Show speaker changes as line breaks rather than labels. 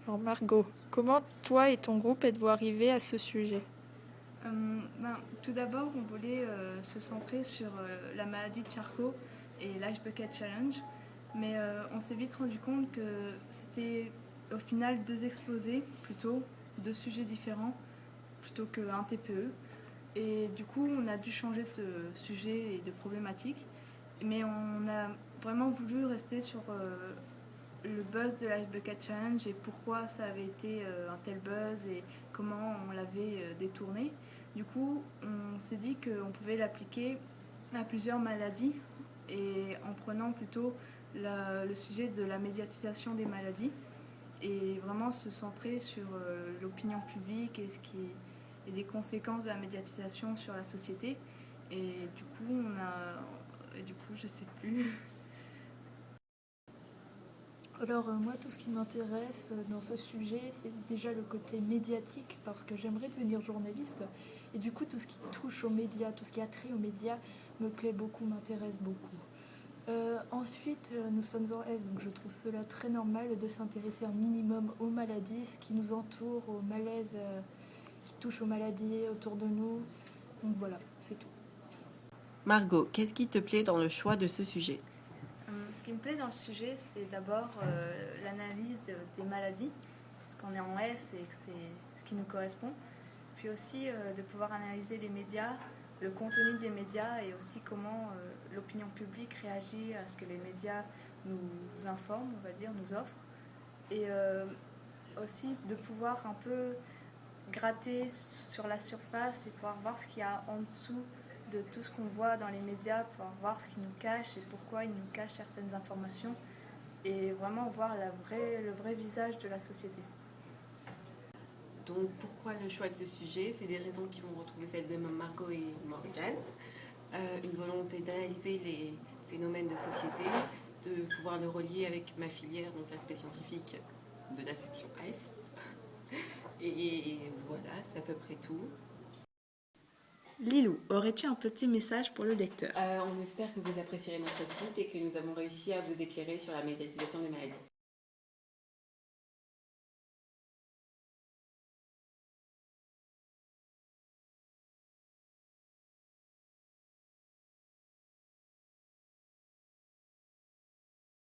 Alors Margot, comment toi et ton groupe êtes-vous arrivés à ce sujet?
Tout d'abord, on voulait se centrer sur la maladie de Charcot et l'Ice Bucket Challenge, mais on s'est vite rendu compte que c'était au final deux exposés, plutôt deux sujets différents, plutôt qu'un TPE. Et du coup, on a dû changer de sujet et de problématique, mais on a vraiment voulu rester sur le buzz de l'Ice Bucket Challenge et pourquoi ça avait été un tel buzz et comment on l'avait détourné. Du coup, on s'est dit qu'on pouvait l'appliquer à plusieurs maladies et en prenant plutôt le sujet de la médiatisation des maladies et vraiment se centrer sur l'opinion publique et des conséquences de la médiatisation sur la société. Et du coup, je sais plus.
Alors moi, tout ce qui m'intéresse dans ce sujet, c'est déjà le côté médiatique, parce que j'aimerais devenir journaliste. Et du coup, tout ce qui touche aux médias, tout ce qui a trait aux médias, me plaît beaucoup, m'intéresse beaucoup. Ensuite, nous sommes en S, donc je trouve cela très normal de s'intéresser un minimum aux maladies, ce qui nous entoure, aux malaises qui touchent aux maladies autour de nous. Donc voilà, c'est tout.
Margot, qu'est-ce qui te plaît dans le choix de ce sujet?
Ce qui me plaît dans le sujet, c'est d'abord l'analyse des maladies, parce qu'on est en S et que c'est ce qui nous correspond. Puis aussi de pouvoir analyser les médias, le contenu des médias et aussi comment l'opinion publique réagit à ce que les médias nous informent, on va dire, nous offrent. Et aussi de pouvoir un peu gratter sur la surface et pouvoir voir ce qu'il y a en dessous de tout ce qu'on voit dans les médias, pouvoir voir ce qu'ils nous cachent et pourquoi ils nous cachent certaines informations et vraiment voir le vrai visage de la société.
Donc pourquoi le choix de ce sujet? C'est des raisons qui vont retrouver celles de Margot et Morgane. Une volonté d'analyser les phénomènes de société, de pouvoir le relier avec ma filière, donc l'aspect scientifique de la section S. Et voilà, c'est à peu près tout.
Lilou, aurais-tu un petit message pour le lecteur?
On espère que vous apprécierez notre site et que nous avons réussi à vous éclairer sur la médiatisation des maladies.